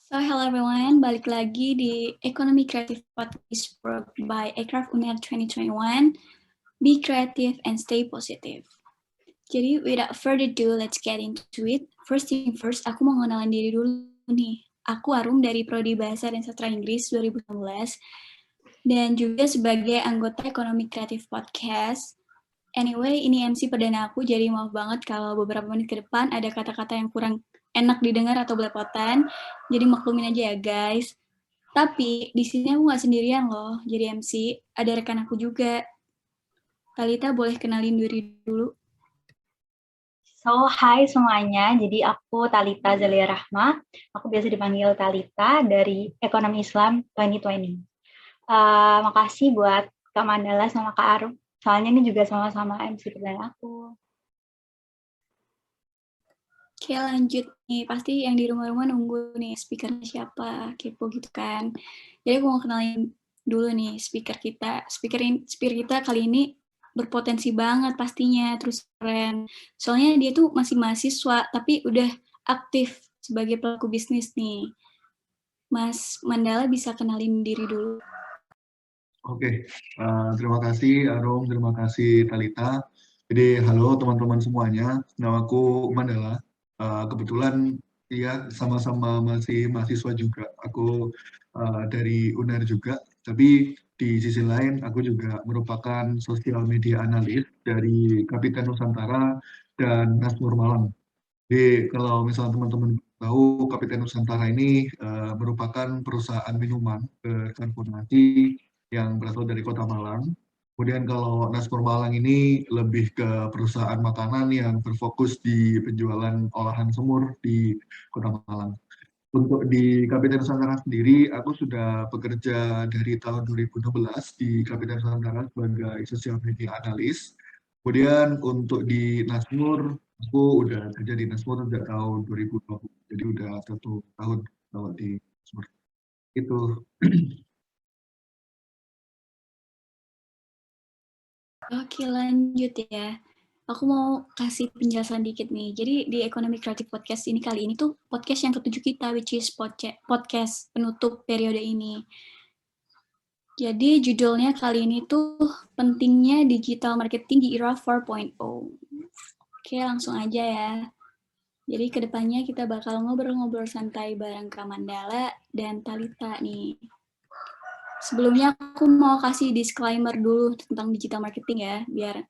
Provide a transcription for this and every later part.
So, hello everyone, balik lagi di Economy Creative Podcast brought by Aircraft UNER 2021. Be creative and stay positive. Jadi, without further ado, let's get into it. First thing first, aku mau ngenalin diri dulu nih. Aku Arum dari Prodi Bahasa dan Sastra Inggris 2019 dan juga sebagai anggota Economy Creative Podcast. Anyway, ini MC perdana aku, jadi maaf banget kalau beberapa menit ke depan ada kata-kata yang kurang enak didengar atau belepotan. Jadi maklumin aja ya guys. Tapi di sini aku nggak sendirian loh, jadi MC. Ada rekan aku juga. Talita boleh kenalin diri dulu. So, hai semuanya. Jadi aku Talita Zalia Rahma. Aku biasa dipanggil Talita dari Ekonomi Islam 2020. Makasih buat Kak Mandala sama Kak Arum. Soalnya ini juga sama-sama MC perdana aku. Oke, lanjut nih. Pasti yang di rumah-rumah nunggu nih speakernya siapa, kepo gitu kan. Jadi aku mau kenalin dulu nih speaker kita. Speaker kita kali ini berpotensi banget pastinya, terus keren. Soalnya dia tuh masih mahasiswa, tapi udah aktif sebagai pelaku bisnis nih. Mas Mandala bisa kenalin diri dulu. Oke, terima kasih Arum, terima kasih Talita. Jadi halo teman-teman semuanya, nama aku Mandala. Kebetulan ya sama-sama masih mahasiswa juga. Aku dari UNER juga, tapi di sisi lain aku juga merupakan sosial media analis dari Kapiten Nusantara dan Nasmur Malang. Jadi kalau misalnya teman-teman tahu, Kapiten Nusantara ini merupakan perusahaan minuman berkarbonasi yang berasal dari Kota Malang. Kemudian kalau Naspur Malang ini lebih ke perusahaan makanan yang berfokus di penjualan olahan semur di Kota Malang. Untuk di Kapiten Nusantara sendiri, aku sudah bekerja dari tahun 2016 di Kapiten Nusantara sebagai social media analis. Kemudian untuk di Nasmur, aku udah kerja di Nasmur sejak tahun 2020. Jadi udah 1 tahun kalau di Nasmur. Itu. Oke, lanjut ya. Aku mau kasih penjelasan dikit nih. Jadi di Economy Creative Podcast ini kali ini tuh podcast yang ke-7 kita, which is podcast penutup periode ini. Jadi judulnya kali ini tuh pentingnya digital marketing di era 4.0. Oke, langsung aja ya. Jadi kedepannya kita bakal ngobrol-ngobrol santai bareng Kak Mandala dan Talita nih. Sebelumnya aku mau kasih disclaimer dulu tentang digital marketing ya, biar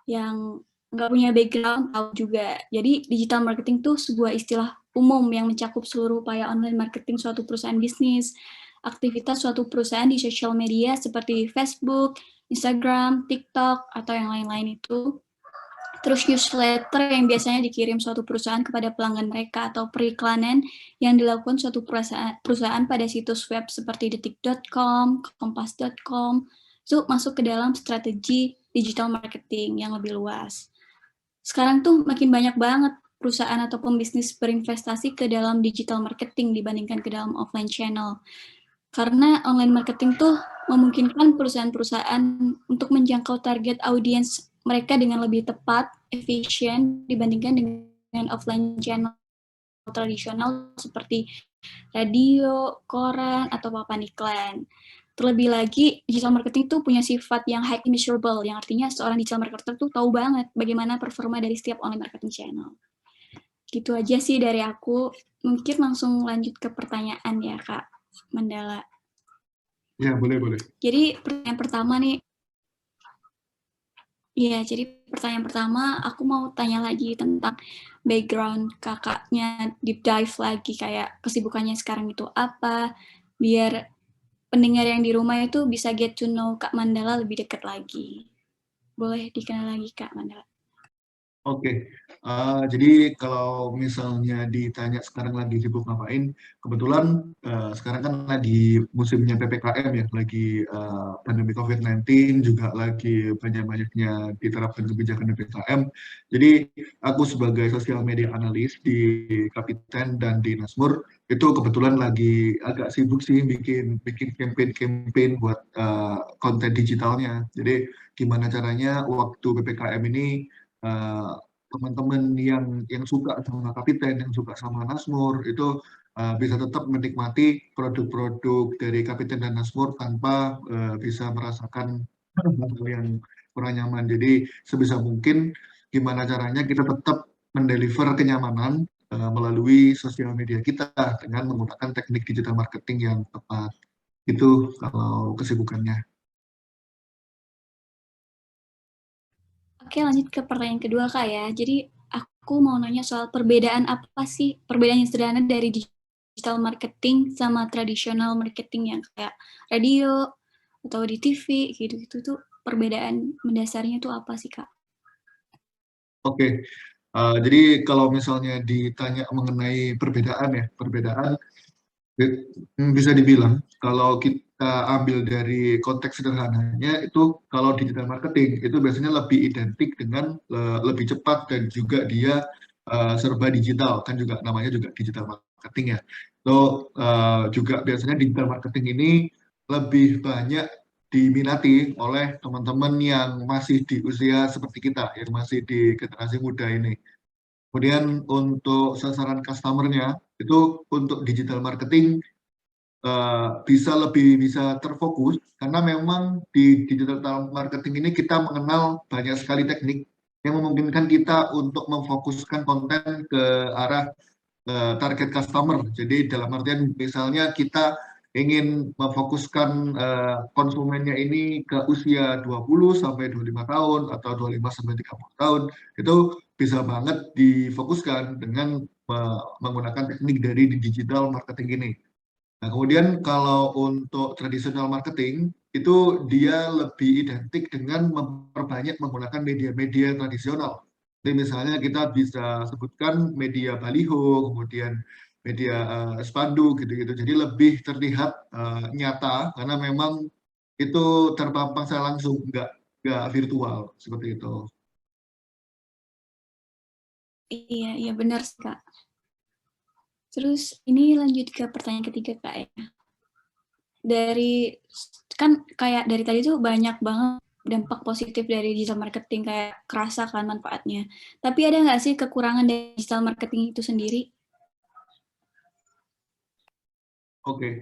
yang nggak punya background tahu juga. Jadi digital marketing tuh sebuah istilah umum yang mencakup seluruh upaya online marketing suatu perusahaan bisnis, aktivitas suatu perusahaan di sosial media seperti Facebook, Instagram, TikTok, atau yang lain-lain itu. Terus newsletter yang biasanya dikirim suatu perusahaan kepada pelanggan mereka atau periklanan yang dilakukan suatu perusahaan pada situs web seperti detik.com, kompas.com, itu masuk ke dalam strategi digital marketing yang lebih luas. Sekarang tuh makin banyak banget perusahaan atau pembisnis berinvestasi ke dalam digital marketing dibandingkan ke dalam offline channel. Karena online marketing tuh memungkinkan perusahaan-perusahaan untuk menjangkau target audiens mereka dengan lebih tepat, efisien dibandingkan dengan offline channel tradisional seperti radio, koran, atau papan iklan. Terlebih lagi, digital marketing tuh punya sifat yang high measurable, yang artinya seorang digital marketer tuh tahu banget bagaimana performa dari setiap online marketing channel. Gitu aja sih dari aku. Mungkin langsung lanjut ke pertanyaan ya, Kak Mandala. Ya, boleh. Jadi pertanyaan pertama nih, jadi pertanyaan pertama aku mau tanya lagi tentang background kakaknya, deep dive lagi kayak kesibukannya sekarang itu apa, biar pendengar yang di rumah itu bisa get to know Kak Mandala lebih dekat lagi. Boleh dikenal lagi Kak Mandala? Oke, jadi kalau misalnya ditanya sekarang lagi sibuk ngapain, kebetulan sekarang kan lagi musimnya PPKM ya, lagi pandemi COVID-19, juga lagi banyak-banyaknya diterapkan kebijakan PPKM. Jadi aku sebagai sosial media analis di Kapiten dan di Nasmur, itu kebetulan lagi agak sibuk sih bikin campaign buat konten digitalnya. Jadi gimana caranya waktu PPKM ini teman-teman yang suka sama Kapiten, yang suka sama Nasmur itu bisa tetap menikmati produk-produk dari Kapiten dan Nasmur tanpa bisa merasakan hal yang kurang nyaman. Jadi sebisa mungkin gimana caranya kita tetap mendeliver kenyamanan melalui sosial media kita dengan menggunakan teknik digital marketing yang tepat. Itu kalau kesibukannya. Oke, lanjut ke pertanyaan kedua, Kak ya. Jadi aku mau nanya soal perbedaan apa sih, perbedaan yang sederhana dari digital marketing sama tradisional marketing yang kayak radio atau di TV gitu-gitu tuh perbedaan mendasarnya tuh apa sih, Kak? Oke, jadi kalau misalnya ditanya mengenai perbedaan bisa dibilang kalau kita ambil dari konteks sederhananya itu kalau digital marketing itu biasanya lebih identik dengan lebih cepat dan juga dia serba digital, kan juga namanya juga digital marketing ya. So juga biasanya digital marketing ini lebih banyak diminati oleh teman-teman yang masih di usia seperti kita, yang masih di generasi muda ini. Kemudian untuk sasaran customer-nya itu untuk digital marketing bisa terfokus karena memang di digital marketing ini kita mengenal banyak sekali teknik yang memungkinkan kita untuk memfokuskan konten ke arah target customer. Jadi dalam artian misalnya kita ingin memfokuskan konsumennya ini ke usia 20 sampai 25 tahun atau 25 sampai 30 tahun, itu bisa banget difokuskan dengan menggunakan teknik dari digital marketing ini. Nah, kemudian kalau untuk tradisional marketing, itu dia lebih identik dengan memperbanyak menggunakan media-media tradisional. Jadi misalnya kita bisa sebutkan media baliho, kemudian media spanduk gitu-gitu. Jadi lebih terlihat nyata karena memang itu terpampang secara langsung, nggak virtual seperti itu. Iya, iya benar sih, Kak. Terus ini lanjut ke pertanyaan ketiga, Kak ya. Kan kayak dari tadi tuh banyak banget dampak positif dari digital marketing, kayak kerasa kan manfaatnya. Tapi ada nggak sih kekurangan dari digital marketing itu sendiri? Oke,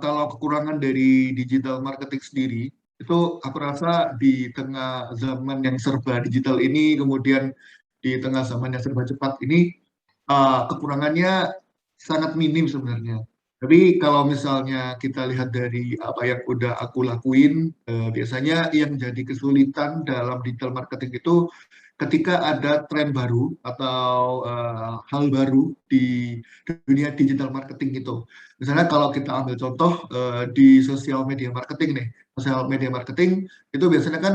kalau kekurangan dari digital marketing sendiri, itu aku rasa di tengah zaman yang serba digital ini, kemudian di tengah zaman yang serba cepat ini, kekurangannya sangat minim sebenarnya. Tapi kalau misalnya kita lihat dari apa yang udah aku lakuin, biasanya yang jadi kesulitan dalam digital marketing itu ketika ada tren baru atau hal baru di dunia digital marketing itu. Misalnya kalau kita ambil contoh di sosial media marketing nih, sosial media marketing itu biasanya kan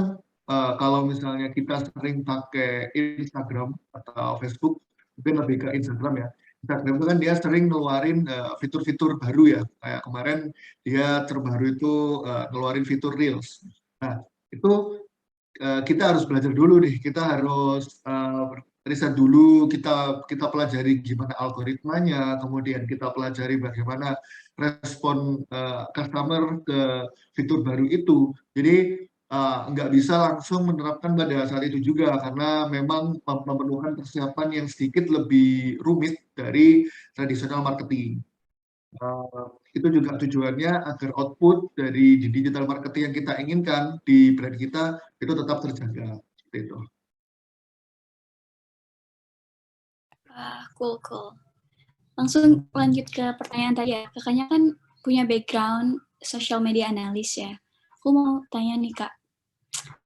kalau misalnya kita sering pakai Instagram atau Facebook, mungkin lebih ke Instagram ya. Instagram itu kan dia sering ngeluarin fitur-fitur baru ya. Kayak kemarin dia terbaru itu ngeluarin fitur Reels. Nah, itu kita harus belajar dulu nih, kita harus riset dulu, kita pelajari gimana algoritmanya, kemudian kita pelajari bagaimana respon customer ke fitur baru itu. Jadi nggak bisa langsung menerapkan pada saat itu juga, karena memang memerlukan persiapan yang sedikit lebih rumit dari tradisional marketing. Itu juga tujuannya agar output dari digital marketing yang kita inginkan di brand kita itu tetap terjaga. Seperti itu. Cool, cool. Langsung lanjut ke pertanyaan tadi ya. Kakaknya kan punya background social media analyst ya. Aku mau tanya nih, Kak.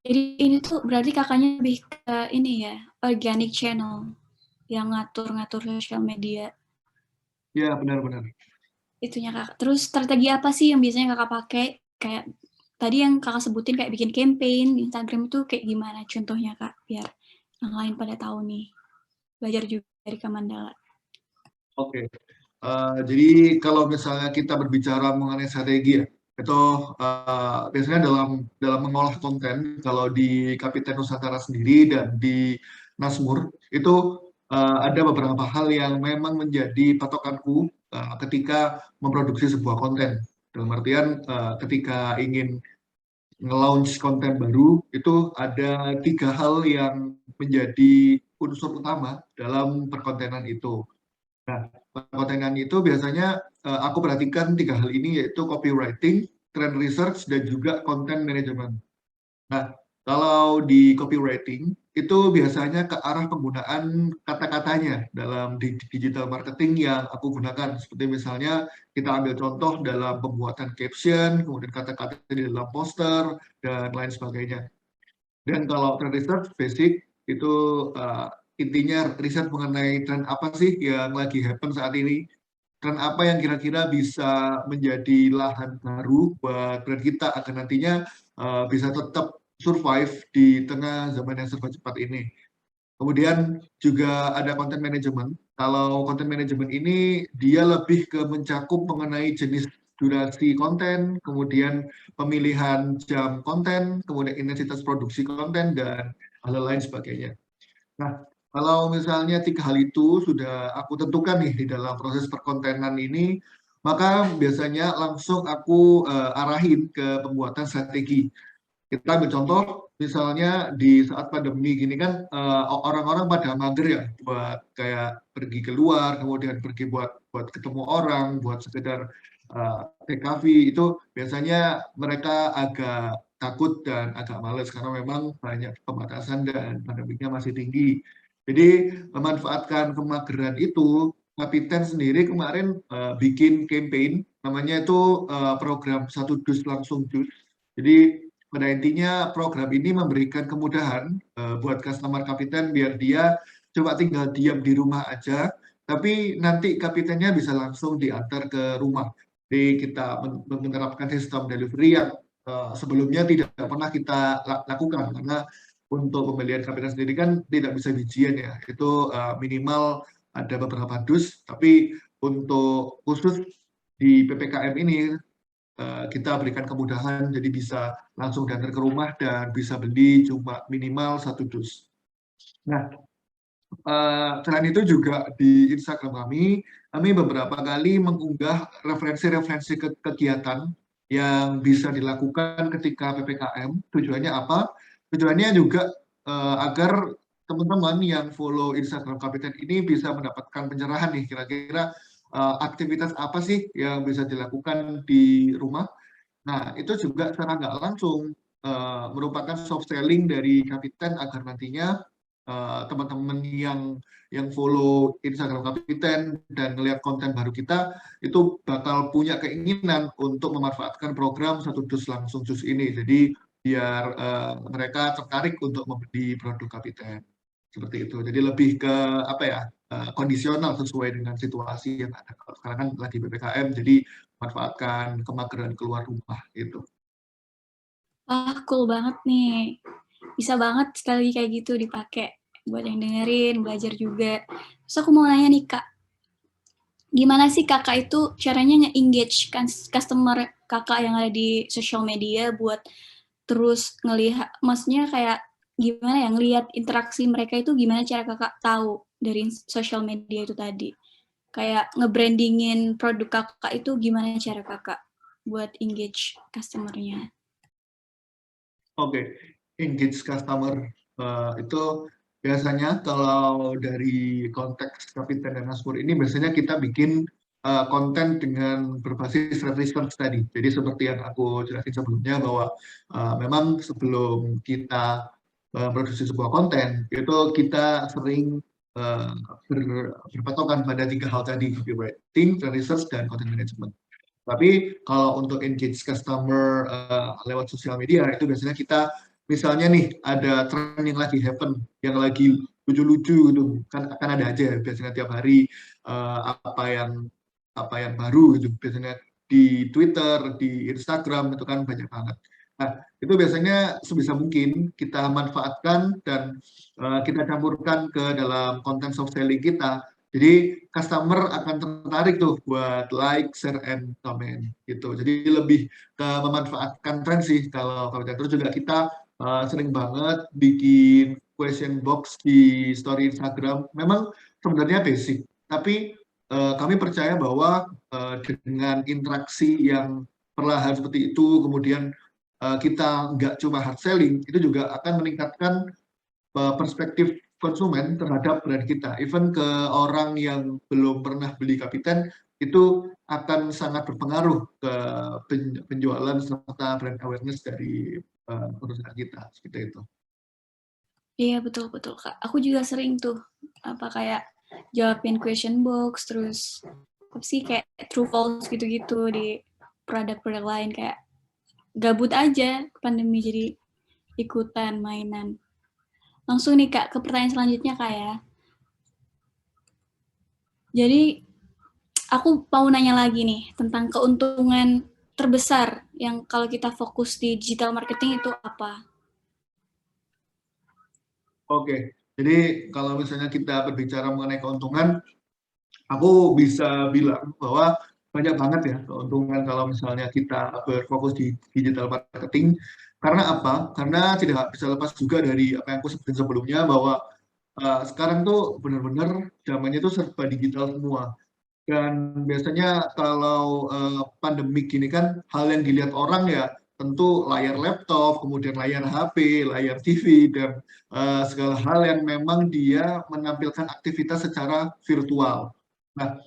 Jadi ini tuh berarti kakaknya lebih ke ini ya, organic channel yang ngatur-ngatur social media. Ya, benar-benar. Itunya Kakak. Terus strategi apa sih yang biasanya Kakak pakai? Kayak tadi yang Kakak sebutin kayak bikin campaign di Instagram itu kayak gimana contohnya, Kak? Biar yang lain pada tahu nih. Belajar juga dari Kak Mandala. Oke. Jadi kalau misalnya kita berbicara mengenai strategi ya, itu biasanya dalam mengolah konten, kalau di Kapiten Nusantara sendiri dan di Nasmur, itu ada beberapa hal yang memang menjadi patokanku ketika memproduksi sebuah konten. Dalam artian ketika ingin nge-launch konten baru, itu ada 3 hal yang menjadi unsur utama dalam perkontenan itu. Nah, kontenan itu biasanya aku perhatikan 3 hal ini, yaitu copywriting, trend research, dan juga content management. Nah, kalau di copywriting itu biasanya ke arah penggunaan kata-katanya dalam digital marketing yang aku gunakan. Seperti misalnya kita ambil contoh dalam pembuatan caption, kemudian kata-kata di dalam poster, dan lain sebagainya. Dan kalau trend research basic itu intinya riset mengenai tren apa sih yang lagi happen saat ini, tren apa yang kira-kira bisa menjadi lahan baru buat brand kita agar nantinya bisa tetap survive di tengah zaman yang serba cepat ini. Kemudian juga ada content management. Kalau content management ini dia lebih ke mencakup mengenai jenis durasi konten, kemudian pemilihan jam konten, kemudian intensitas produksi konten, dan hal lain sebagainya. Nah, kalau misalnya 3 hal itu sudah aku tentukan nih di dalam proses perkontenan ini, maka biasanya langsung aku arahin ke pembuatan strategi. Kita ambil contoh, misalnya di saat pandemi gini kan orang-orang pada mager ya buat kayak pergi keluar, kemudian pergi buat ketemu orang, buat sekedar take coffee, itu biasanya mereka agak takut dan agak males karena memang banyak pembatasan dan pandemiknya masih tinggi. Jadi memanfaatkan kemageran itu, Kapiten sendiri kemarin bikin campaign, namanya itu program 1 dus langsung dus. Jadi pada intinya program ini memberikan kemudahan buat customer Kapiten biar dia coba tinggal diam di rumah aja, tapi nanti kapitennya bisa langsung diantar ke rumah. Jadi kita menerapkan sistem delivery yang sebelumnya tidak pernah kita lakukan, karena untuk pembelian kapiten sendiri kan tidak bisa bijian ya, itu minimal ada beberapa dus, tapi untuk khusus di PPKM ini kita berikan kemudahan, jadi bisa langsung diantar ke rumah dan bisa beli cuma minimal 1 dus. Nah, selain itu juga di Instagram kami beberapa kali mengunggah referensi-referensi kegiatan yang bisa dilakukan ketika PPKM. Tujuannya apa? Tujuannya juga agar teman-teman yang follow Instagram Kapiten ini bisa mendapatkan pencerahan nih, kira-kira aktivitas apa sih yang bisa dilakukan di rumah. Nah, itu juga secara nggak langsung merupakan soft selling dari Kapiten agar nantinya teman-teman yang follow Instagram Kapiten dan melihat konten baru kita itu bakal punya keinginan untuk memanfaatkan program 1 dus langsung dus ini. Jadi biar mereka tertarik untuk membeli produk Kapiten. Seperti itu. Jadi lebih ke apa ya? Kondisional sesuai dengan situasi yang ada. Sekarang kan lagi PPKM, jadi manfaatkan kemageran keluar rumah gitu. Wah, cool banget nih. Bisa banget sekali kayak gitu dipakai buat yang dengerin, belajar juga. Terus aku mau nanya nih, Kak. Gimana sih Kakak itu caranya nge-engage customer Kakak yang ada di social media buat terus ngelihat, maksudnya kayak gimana ya, ngelihat interaksi mereka itu gimana cara Kakak tahu dari social media itu tadi? Kayak nge-brandingin produk Kakak itu gimana cara Kakak buat engage customer-nya? Oke, engage customer itu biasanya kalau dari konteks Kapiten dan Aspur ini biasanya kita bikin konten dengan berbasis research tadi. Jadi seperti yang aku jelasin sebelumnya bahwa memang sebelum kita produksi sebuah konten itu kita sering berpatokan pada 3 hal tadi, copywriting, research, dan content management. Tapi kalau untuk engage customer lewat sosial media itu biasanya kita misalnya nih ada tren yang lagi happen, yang lagi lucu-lucu gitu, kan akan ada aja biasanya tiap hari apa yang baru gitu, biasanya di Twitter, di Instagram itu kan banyak banget. Nah, itu biasanya sebisa mungkin kita manfaatkan dan kita campurkan ke dalam konten soft selling kita. Jadi customer akan tertarik tuh buat like, share, and comment gitu. Jadi lebih ke memanfaatkan tren sih kalau terus juga kita sering banget bikin question box di story Instagram. Memang sebenarnya basic, tapi kami percaya bahwa dengan interaksi yang perlahan seperti itu, kemudian kita nggak cuma hard selling, itu juga akan meningkatkan perspektif konsumen terhadap brand kita. Even ke orang yang belum pernah beli Kapiten, itu akan sangat berpengaruh ke penjualan serta brand awareness dari perusahaan kita, seperti itu. Iya, betul-betul, Kak. Aku juga sering tuh, kayak jawabin question box, terus apa sih kayak true false gitu-gitu di produk-produk lain, kayak gabut aja pandemi jadi ikutan mainan. Langsung nih Kak, ke pertanyaan selanjutnya Kak ya. Jadi aku mau nanya lagi nih tentang keuntungan terbesar yang kalau kita fokus di digital marketing itu apa? Oke, jadi kalau misalnya kita berbicara mengenai keuntungan, aku bisa bilang bahwa banyak banget ya keuntungan kalau misalnya kita berfokus di digital marketing. Karena apa? Karena tidak bisa lepas juga dari apa yang aku sebutin sebelumnya, bahwa sekarang tuh benar-benar zamannya tuh serba digital semua. Dan biasanya kalau pandemik ini kan hal yang dilihat orang ya tentu layar laptop, kemudian layar HP, layar TV, dan segala hal yang memang dia menampilkan aktivitas secara virtual. Nah,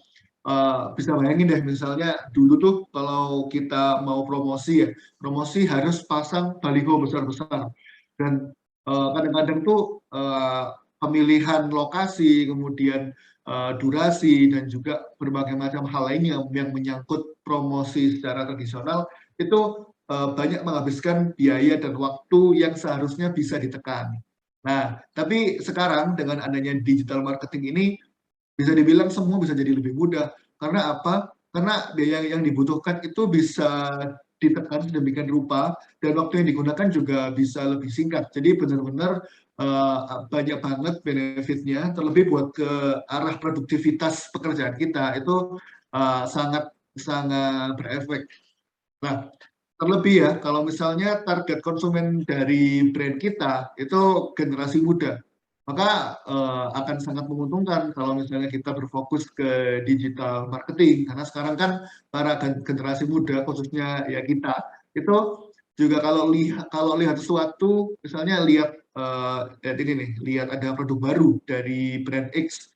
bisa bayangin deh misalnya dulu tuh kalau kita mau promosi ya, promosi harus pasang baliho besar-besar. Dan kadang-kadang tuh pemilihan lokasi, kemudian durasi, dan juga berbagai macam hal lainnya yang menyangkut promosi secara tradisional itu banyak menghabiskan biaya dan waktu yang seharusnya bisa ditekan. Nah, tapi sekarang dengan adanya digital marketing ini bisa dibilang semua bisa jadi lebih mudah. Karena apa? Karena biaya yang dibutuhkan itu bisa ditekan sedemikian rupa, dan waktu yang digunakan juga bisa lebih singkat. Jadi benar-benar banyak banget benefitnya, terlebih buat ke arah produktivitas pekerjaan kita itu sangat sangat berefek. Nah, terlebih ya kalau misalnya target konsumen dari brand kita itu generasi muda, maka akan sangat menguntungkan kalau misalnya kita berfokus ke digital marketing. Karena sekarang kan para generasi muda, khususnya ya kita, itu juga kalau lihat sesuatu, misalnya lihat ini nih, lihat ada produk baru dari brand X.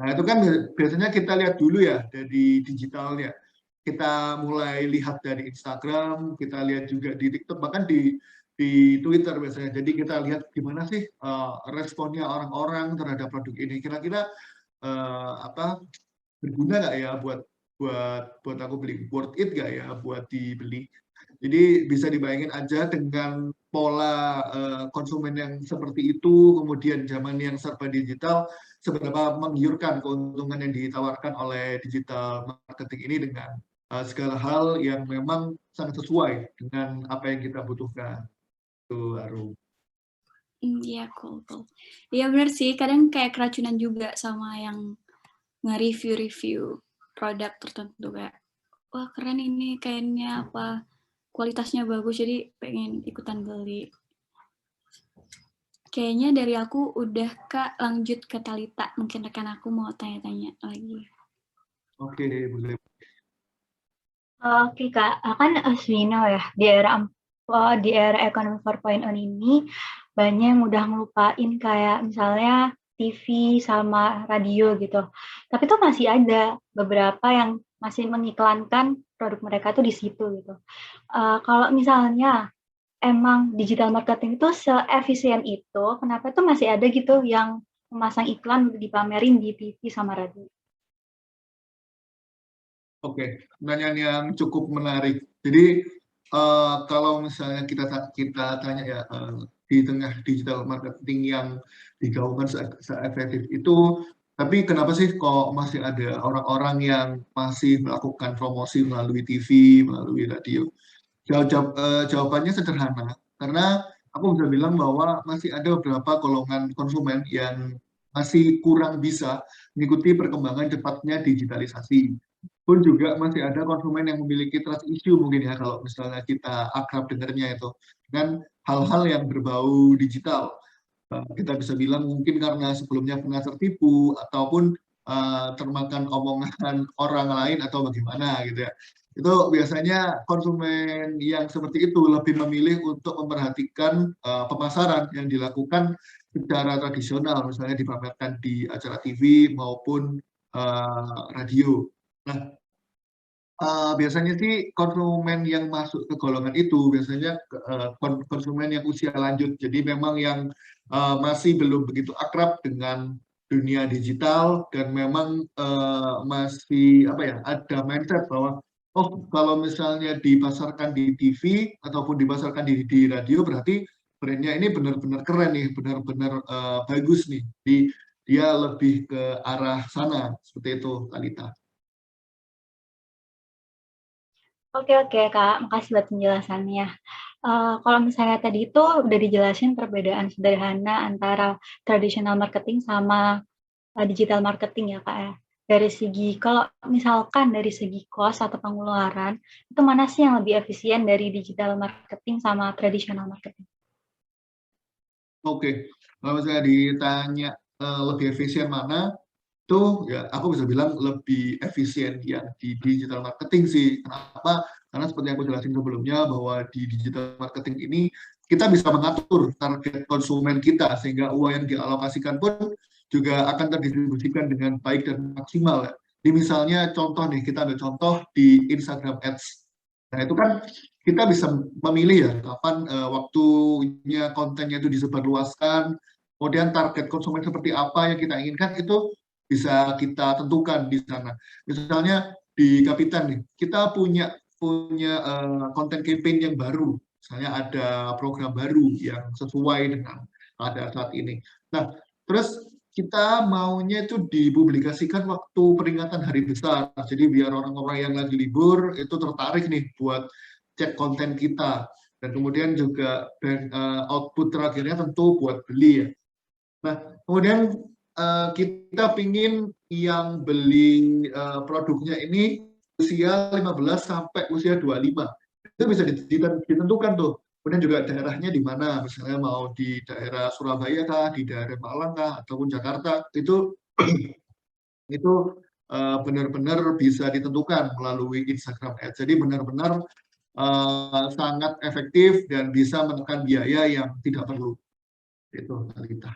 Nah, itu kan biasanya kita lihat dulu ya dari digitalnya. Kita mulai lihat dari Instagram, kita lihat juga di TikTok, bahkan di Twitter biasanya. Jadi kita lihat gimana sih responnya orang-orang terhadap produk ini. Kira-kira apa berguna nggak ya buat buat aku beli, worth it nggak ya buat dibeli. Jadi bisa dibayangin aja dengan pola konsumen yang seperti itu, kemudian zaman yang serba digital, seberapa menggiurkan keuntungan yang ditawarkan oleh digital marketing ini dengan segala hal yang memang sangat sesuai dengan apa yang kita butuhkan. Itu Arum. Iya, cool. Iya benar sih, kadang kayak keracunan juga sama yang nge-review produk tertentu kayak, wah keren ini kayaknya apa, kualitasnya bagus jadi pengen ikutan beli. Kayaknya dari aku udah Kak, lanjut ke Talita. Mungkin rekan aku mau tanya-tanya lagi. Oke, boleh. Oke Kak, kan Aswino ya di era ekonomi 4.0 ini banyak yang udah ngelupain kayak misalnya TV sama radio gitu. Tapi tuh masih ada beberapa yang masih mengiklankan produk mereka tuh di situ gitu. Kalau misalnya emang digital marketing itu seefisien itu, kenapa tuh masih ada gitu yang memasang iklan untuk dipamerin di TV sama radio? Oke, pertanyaan yang cukup menarik. Jadi kalau misalnya kita tanya ya di tengah digital marketing yang digaungkan seefektif itu, tapi kenapa sih kok masih ada orang-orang yang masih melakukan promosi melalui TV, melalui radio? Jawabannya sederhana, karena aku bisa bilang bahwa masih ada beberapa golongan konsumen yang masih kurang bisa mengikuti perkembangan cepatnya digitalisasi. Pun juga masih ada konsumen yang memiliki trust issue mungkin ya kalau misalnya kita akrab dengarnya itu dengan hal-hal yang berbau digital. Kita bisa bilang mungkin karena sebelumnya pernah tertipu ataupun termakan omongan orang lain atau bagaimana gitu ya. Itu biasanya konsumen yang seperti itu lebih memilih untuk memperhatikan pemasaran yang dilakukan secara tradisional, misalnya dipamerkan di acara TV maupun radio. Nah, biasanya sih konsumen yang masuk ke golongan itu biasanya konsumen yang usia lanjut. Jadi memang yang masih belum begitu akrab dengan dunia digital dan memang masih apa ya, ada mindset bahwa oh kalau misalnya dipasarkan di TV ataupun dipasarkan di radio berarti brandnya ini benar-benar keren nih, benar-benar bagus nih. Jadi dia lebih ke arah sana seperti itu, Talita. Oke, Kak. Makasih buat penjelasannya. Kalau misalnya tadi itu udah dijelasin perbedaan sederhana antara traditional marketing sama digital marketing ya, Kak, ya. Kalau misalkan dari segi cost atau pengeluaran, itu mana sih yang lebih efisien dari digital marketing sama traditional marketing? Oke, kalau misalnya ditanya lebih efisien mana, itu ya aku bisa bilang lebih efisien yang di digital marketing sih. Kenapa? Karena seperti yang aku jelasin sebelumnya bahwa di digital marketing ini kita bisa mengatur target konsumen kita sehingga uang yang dialokasikan pun juga akan terdistribusikan dengan baik dan maksimal ya. Di misalnya contoh nih, kita ambil contoh di Instagram Ads. Nah itu kan kita bisa memilih ya kapan waktunya kontennya itu disebarluaskan, kemudian target konsumen seperti apa yang kita inginkan itu bisa kita tentukan di sana. Misalnya di Kapitan nih, kita punya konten campaign yang baru, misalnya ada program baru yang sesuai dengan pada saat ini. Nah, terus kita maunya itu dipublikasikan waktu peringatan hari besar, jadi biar orang-orang yang lagi libur itu tertarik nih buat cek konten kita, dan kemudian juga output terakhirnya tentu buat beli ya. Nah, kemudian kita pingin yang beli produknya ini usia 15 sampai usia 25. Itu bisa ditentukan tuh. Kemudian juga daerahnya di mana, misalnya mau di daerah Surabaya kah, di daerah Malang kah, ataupun Jakarta, itu benar-benar bisa ditentukan melalui Instagram Ads. Jadi benar-benar sangat efektif dan bisa menekan biaya yang tidak perlu. Itu, Talita.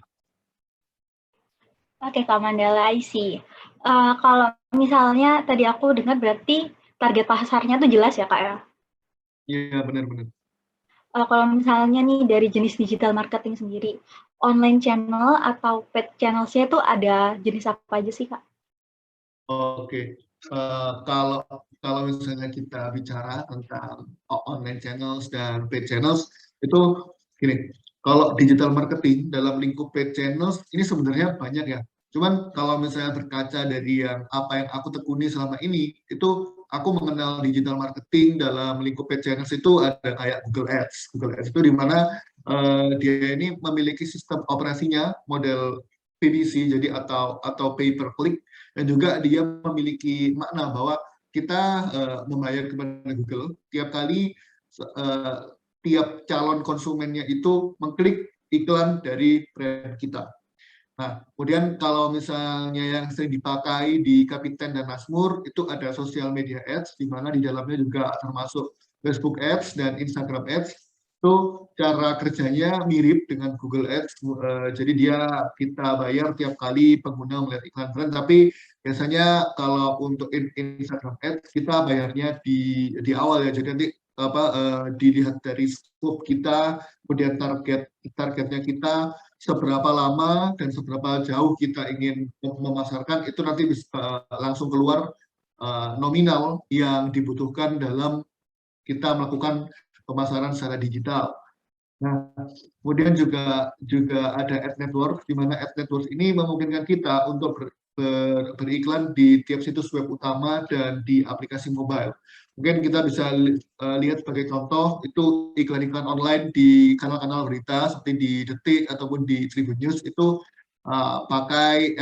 Oke, Kak Mandala, I see. Kalau misalnya tadi aku dengar berarti target pasarnya tuh jelas ya, Kak ya? Iya, benar-benar. Kalau misalnya nih dari jenis digital marketing sendiri, online channel atau paid channels-nya itu ada jenis apa aja sih, Kak? Oke, kalau misalnya kita bicara tentang online channels dan paid channels, itu gini, kalau digital marketing dalam lingkup paid channels ini sebenarnya banyak ya. Cuman kalau misalnya berkaca dari yang apa yang aku tekuni selama ini, itu aku mengenal digital marketing dalam lingkup paid channels itu ada kayak Google Ads. Google Ads itu di mana dia ini memiliki sistem operasinya model PPC, jadi atau pay per click, dan juga dia memiliki makna bahwa kita membayar kepada Google tiap kali tiap calon konsumennya itu mengklik iklan dari brand kita. Nah, kemudian kalau misalnya yang sering dipakai di Kapiten dan Mazmur itu ada social media ads, di mana di dalamnya juga termasuk Facebook Ads dan Instagram Ads. Itu cara kerjanya mirip dengan Google Ads, jadi kita bayar tiap kali pengguna melihat iklan brand, tapi biasanya kalau untuk Instagram Ads kita bayarnya di awal ya, jadi nanti dilihat dari scope kita, kemudian targetnya kita, seberapa lama dan seberapa jauh kita ingin memasarkan, itu nanti bisa langsung keluar nominal yang dibutuhkan dalam kita melakukan pemasaran secara digital. Nah, kemudian juga ada ad network, di mana ad network ini memungkinkan kita untuk beriklan di tiap situs web utama dan di aplikasi mobile. Mungkin kita bisa lihat sebagai contoh, itu iklan-iklan online di kanal-kanal berita seperti di Detik ataupun di Tribun News, itu pakai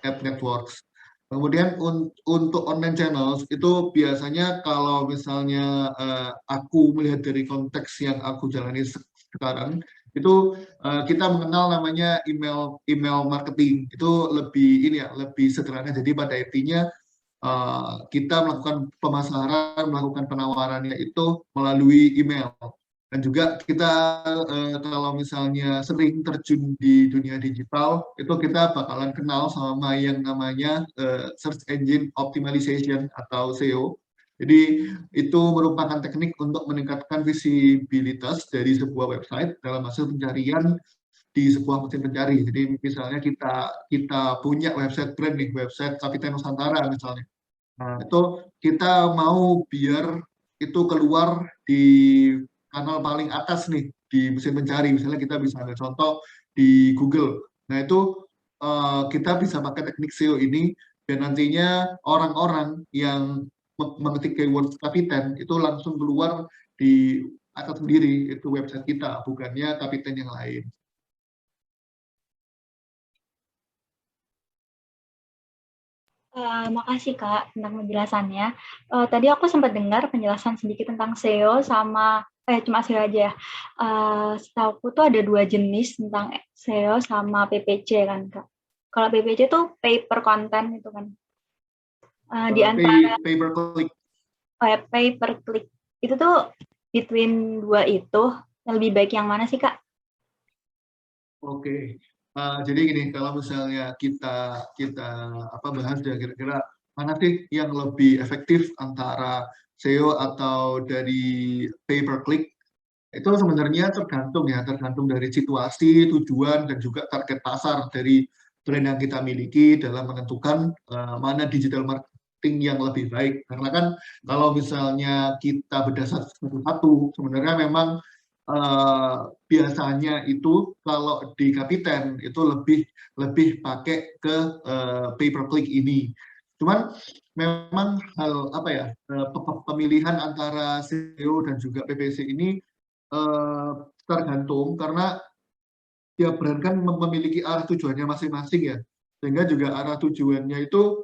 ad networks. Kemudian untuk online channels itu biasanya kalau misalnya aku melihat dari konteks yang aku jalani sekarang, itu kita mengenal namanya email marketing. Itu lebih sederhana. Jadi pada intinya kita melakukan pemasaran, melakukan penawarannya itu melalui email. Dan juga kita kalau misalnya sering terjun di dunia digital, itu kita bakalan kenal sama yang namanya Search Engine Optimization atau SEO. Jadi itu merupakan teknik untuk meningkatkan visibilitas dari sebuah website dalam hasil pencarian di sebuah mesin pencari. Jadi misalnya kita punya website brand nih, website Kapiten Nusantara misalnya. Nah, itu kita mau biar itu keluar di kanal paling atas nih di mesin pencari. Misalnya kita bisa ambil contoh di Google. Nah, itu kita bisa pakai teknik SEO ini dan nantinya orang-orang yang mengetik keyword kapiten itu langsung keluar di atas sendiri itu website kita, bukannya kapiten yang lain. Makasih Kak tentang penjelasannya. Tadi aku sempat dengar penjelasan sedikit tentang SEO sama cuma SEO aja ya. Setahu tuh ada 2 jenis tentang SEO sama PPC kan Kak. Kalau PPC tuh pay per content itu kan. Di antara Pay per click. pay per click itu tuh between 2 itu yang lebih baik yang mana sih Kak? Oke. Jadi gini, kalau misalnya kita bahas ya kira-kira mana sih yang lebih efektif antara SEO atau dari pay per click, itu sebenarnya tergantung dari situasi, tujuan, dan juga target pasar dari brand yang kita miliki dalam menentukan mana digital marketing yang lebih baik. Karena kan kalau misalnya kita berdasar satu-satu, sebenarnya memang biasanya itu kalau di Kapiten itu lebih pakai ke pay per click ini. Cuman memang hal pemilihan antara SEO dan juga PPC ini tergantung karena tiap brand kan memiliki arah tujuannya masing-masing ya, sehingga juga arah tujuannya itu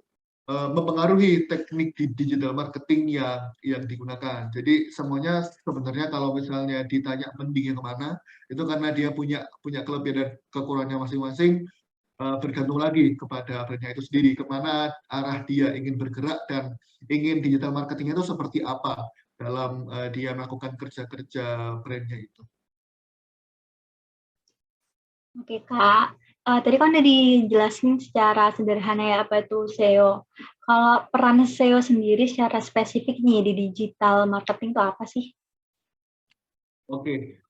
mempengaruhi teknik di digital marketing yang digunakan. Jadi semuanya sebenarnya kalau misalnya ditanya mending yang kemana, itu karena dia punya kelebihan dan kekurangannya masing-masing, bergantung lagi kepada brandnya itu sendiri, kemana arah dia ingin bergerak dan ingin digital marketing itu seperti apa dalam dia melakukan kerja-kerja brandnya itu. Oke Kak, tadi kan udah dijelasin secara sederhana ya apa itu SEO. Kalau peran SEO sendiri secara spesifik nih di digital marketing itu apa sih? Oke,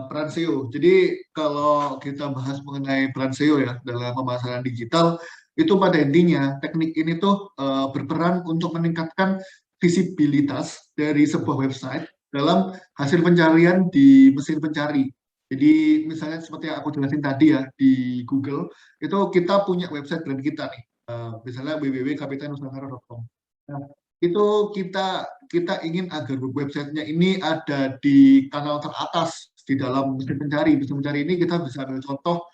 peran SEO. Jadi kalau kita bahas mengenai peran SEO ya dalam pemasaran digital, itu pada intinya teknik ini tuh berperan untuk meningkatkan visibilitas dari sebuah website dalam hasil pencarian di mesin pencari. Jadi misalnya seperti yang aku jelasin tadi ya di Google, itu kita punya website brand kita nih, misalnya www.kapitennusantara.com. Nah, itu kita ingin agar websitenya ini ada di kanal teratas di dalam mesin pencari. Mesin pencari ini kita bisa ambil contoh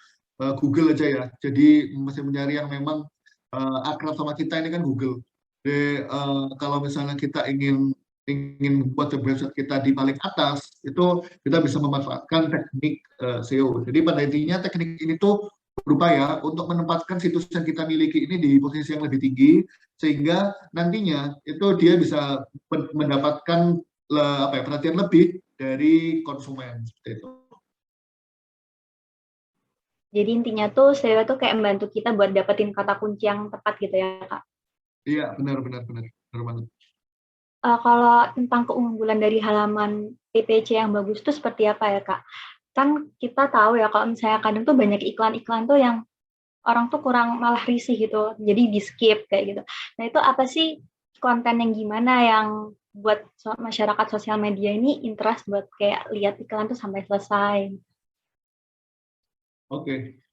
Google aja ya. Jadi mesin pencari yang memang akrab sama kita ini kan Google. Jadi kalau misalnya kita ingin buat website kita di paling atas, itu kita bisa memanfaatkan teknik SEO. Jadi pada intinya teknik ini tuh berupaya untuk menempatkan situs yang kita miliki ini di posisi yang lebih tinggi, sehingga nantinya itu dia bisa mendapatkan perhatian lebih dari konsumen. Seperti itu. Jadi intinya tuh SEO tuh kayak membantu kita buat dapetin kata kunci yang tepat gitu ya Kak? Iya, benar banget. Kalau tentang keunggulan dari halaman PPC yang bagus itu seperti apa ya Kak? Kan kita tahu ya kalau misalnya kadang tuh banyak iklan-iklan tuh yang orang tuh kurang malah risih gitu, jadi di skip kayak gitu. Nah itu apa sih konten yang gimana yang buat masyarakat sosial media ini interest buat kayak lihat iklan tuh sampai selesai? Oke,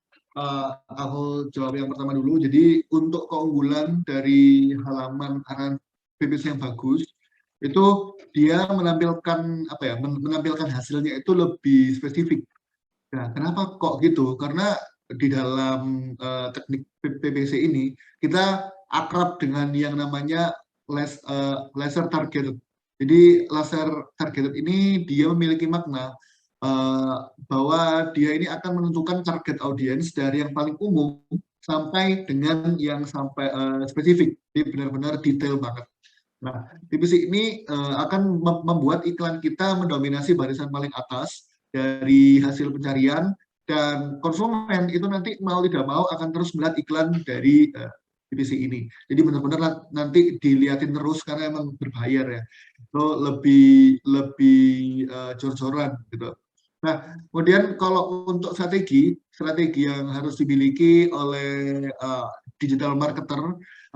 aku jawab yang pertama dulu. Jadi untuk keunggulan dari halaman PPC yang bagus, itu dia menampilkan hasilnya itu lebih spesifik. Nah, kenapa kok gitu? Karena di dalam teknik PPC ini kita akrab dengan yang namanya laser targeted. Jadi laser targeted ini dia memiliki makna bahwa dia ini akan menentukan target audiens dari yang paling umum sampai dengan yang sampai spesifik. Jadi benar-benar detail banget. Nah, divisi ini akan membuat iklan kita mendominasi barisan paling atas dari hasil pencarian, dan konsumen itu nanti mau tidak mau akan terus melihat iklan dari divisi ini. Jadi benar-benar nanti dilihatin terus karena emang berbayar ya. Itu lebih jor-joran gitu. Nah, kemudian kalau untuk strategi yang harus dimiliki oleh digital marketer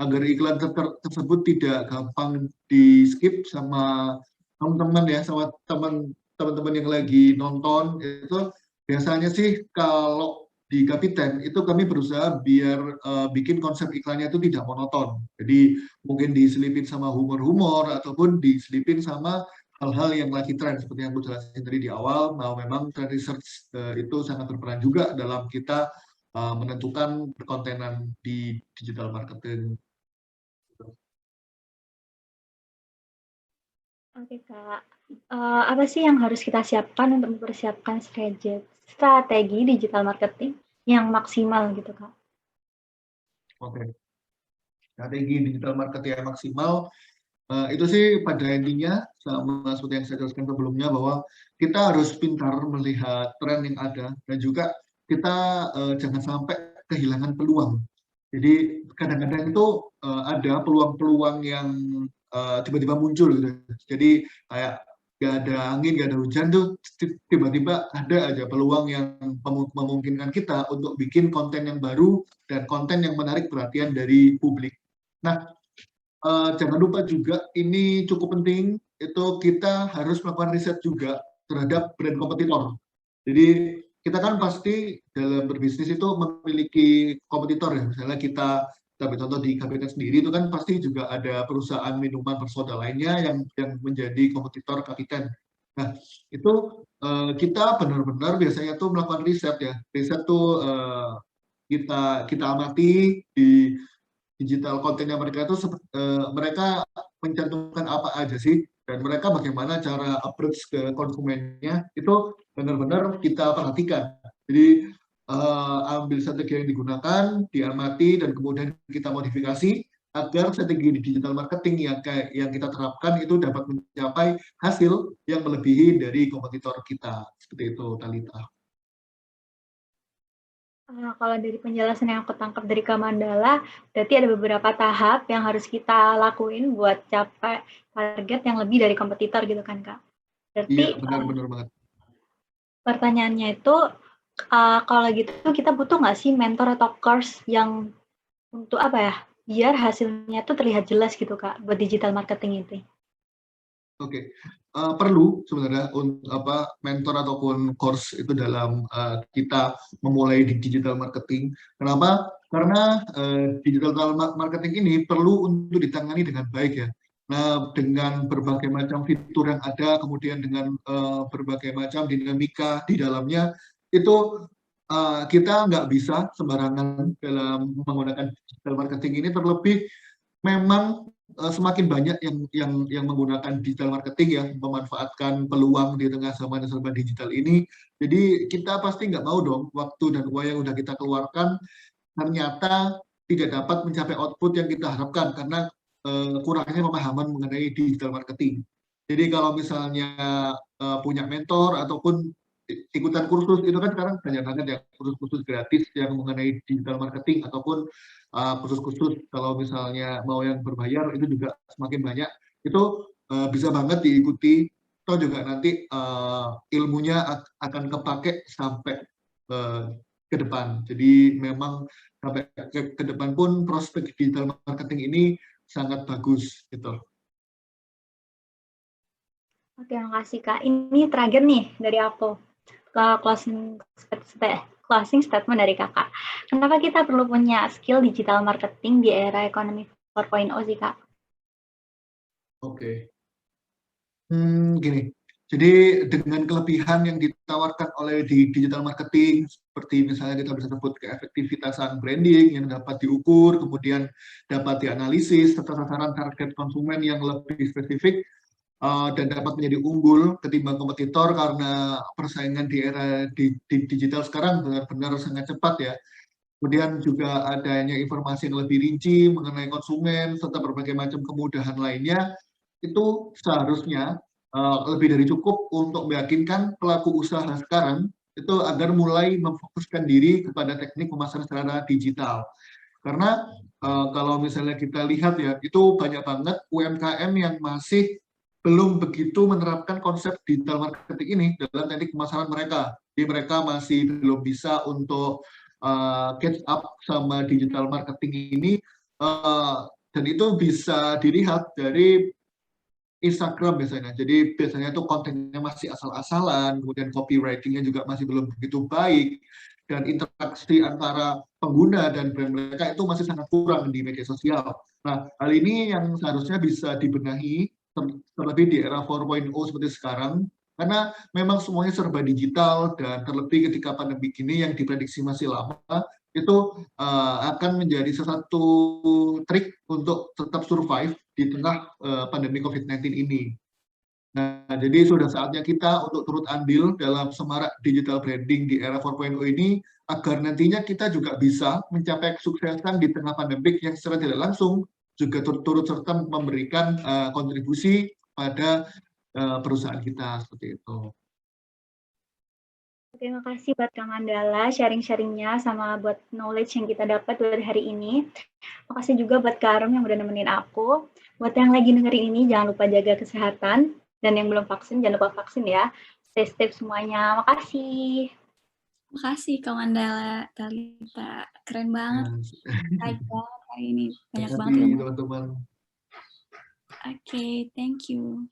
agar iklan tersebut tidak gampang di skip sama teman-teman ya, sama teman-teman yang lagi nonton itu. Biasanya sih kalau di Kapiten itu kami berusaha biar bikin konsep iklannya itu tidak monoton. Jadi mungkin diselipin sama humor-humor ataupun diselipin sama hal-hal yang lagi tren seperti yang aku jelasin tadi di awal. Nah, memang trend research itu sangat berperan juga dalam kita menentukan kontenan di digital marketing. Oke Kak, apa sih yang harus kita siapkan untuk mempersiapkan strategi digital marketing yang maksimal gitu Kak? Oke, strategi digital marketing yang maksimal itu sih pada intinya sama seperti yang saya jelaskan sebelumnya, bahwa kita harus pintar melihat tren yang ada dan juga kita jangan sampai kehilangan peluang. Jadi kadang-kadang itu ada peluang-peluang yang tiba-tiba muncul gitu. Jadi kayak gak ada angin, gak ada hujan tuh tiba-tiba ada aja peluang yang memungkinkan kita untuk bikin konten yang baru dan konten yang menarik perhatian dari publik. Nah, jangan lupa juga ini cukup penting, itu kita harus melakukan riset juga terhadap brand kompetitor. Jadi kita kan pasti dalam berbisnis itu memiliki kompetitor ya. Misalnya kita ambil contoh di Kapiten sendiri itu kan pasti juga ada perusahaan minuman bersoda lainnya yang menjadi kompetitor Kapiten. Nah, itu kita benar-benar biasanya tuh melakukan riset ya. Riset tuh kita amati di digital kontennya mereka itu mereka mencantumkan apa aja sih, dan mereka bagaimana cara approach ke konsumennya itu benar-benar kita perhatikan. Jadi ambil strategi yang digunakan, diamati, dan kemudian kita modifikasi agar strategi di digital marketing yang kita terapkan itu dapat mencapai hasil yang melebihi dari kompetitor kita. Seperti itu, Talita. Kalau dari penjelasan yang aku tangkap dari Kak Mandala, berarti ada beberapa tahap yang harus kita lakuin buat capai target yang lebih dari kompetitor gitu kan Kak? Iya, Berarti benar-benar banget. pertanyaannya itu, kalau gitu kita butuh nggak sih mentor atau course yang untuk apa ya, biar hasilnya tuh terlihat jelas gitu Kak, buat digital marketing itu? Oke, perlu sebenarnya mentor ataupun course itu dalam kita memulai di digital marketing. Kenapa? Karena digital marketing ini perlu untuk ditangani dengan baik ya. Nah, dengan berbagai macam fitur yang ada, kemudian dengan berbagai macam dinamika di dalamnya, itu kita nggak bisa sembarangan dalam menggunakan digital marketing ini. Terlebih memang semakin banyak yang menggunakan digital marketing yang memanfaatkan peluang di tengah zaman serba digital ini. Jadi kita pasti nggak mau dong waktu dan uang yang udah kita keluarkan ternyata tidak dapat mencapai output yang kita harapkan karena kurangnya pemahaman mengenai digital marketing. Jadi kalau misalnya punya mentor ataupun ikutan kursus, itu kan sekarang banyak banget ya kursus-kursus gratis yang mengenai digital marketing, ataupun kursus-kursus kalau misalnya mau yang berbayar itu juga semakin banyak. Itu bisa banget diikuti. Atau juga nanti ilmunya akan kepake sampai ke depan. Jadi memang sampai ke depan pun prospek digital marketing ini sangat bagus gitu. Oke, makasih Kak. Ini terakhir nih dari aku. Closing statement dari Kakak. Kenapa kita perlu punya skill digital marketing di era ekonomi 4.0 sih Kak? Oke. Gini, jadi dengan kelebihan yang ditawarkan oleh di digital marketing, seperti misalnya kita bisa sebut keefektivitasan branding yang dapat diukur, kemudian dapat dianalisis, serta sasaran target konsumen yang lebih spesifik, dan dapat menjadi unggul ketimbang kompetitor karena persaingan di era digital sekarang benar-benar sangat cepat ya. kemudian juga adanya informasi yang lebih rinci mengenai konsumen, serta berbagai macam kemudahan lainnya, itu seharusnya lebih dari cukup untuk meyakinkan pelaku usaha sekarang itu agar mulai memfokuskan diri kepada teknik pemasaran secara digital. Karena kalau misalnya kita lihat ya, itu banyak banget UMKM yang masih belum begitu menerapkan konsep digital marketing ini dalam teknik pemasaran mereka. Jadi mereka masih belum bisa untuk catch up sama digital marketing ini, dan itu bisa dilihat dari Instagram biasanya. Jadi biasanya tuh kontennya masih asal-asalan, kemudian copywriting-nya juga masih belum begitu baik, dan interaksi antara pengguna dan brand mereka itu masih sangat kurang di media sosial. Nah, hal ini yang seharusnya bisa dibenahi, terlebih di era 4.0 seperti sekarang, karena memang semuanya serba digital, dan terlebih ketika pandemi ini yang diprediksi masih lama, itu akan menjadi salah satu trik untuk tetap survive di tengah pandemi COVID-19 ini. Nah, jadi sudah saatnya kita untuk turut andil dalam semarak digital branding di era 4.0 ini, agar nantinya kita juga bisa mencapai kesuksesan di tengah pandemik yang secara tidak langsung juga turut serta memberikan kontribusi pada perusahaan kita, seperti itu. Terima kasih buat Kang Mandala sharing-sharingnya sama buat knowledge yang kita dapat dari hari ini. Makasih juga buat Kak Arum yang udah nemenin aku. Buat yang lagi dengerin ini, jangan lupa jaga kesehatan. Dan yang belum vaksin, jangan lupa vaksin ya. Stay safe semuanya. Makasih. Makasih Kak Mandala, Talita. Keren banget. Baik banget hari ini. Banyak banget ilmu. Teman-teman. Oke, thank you.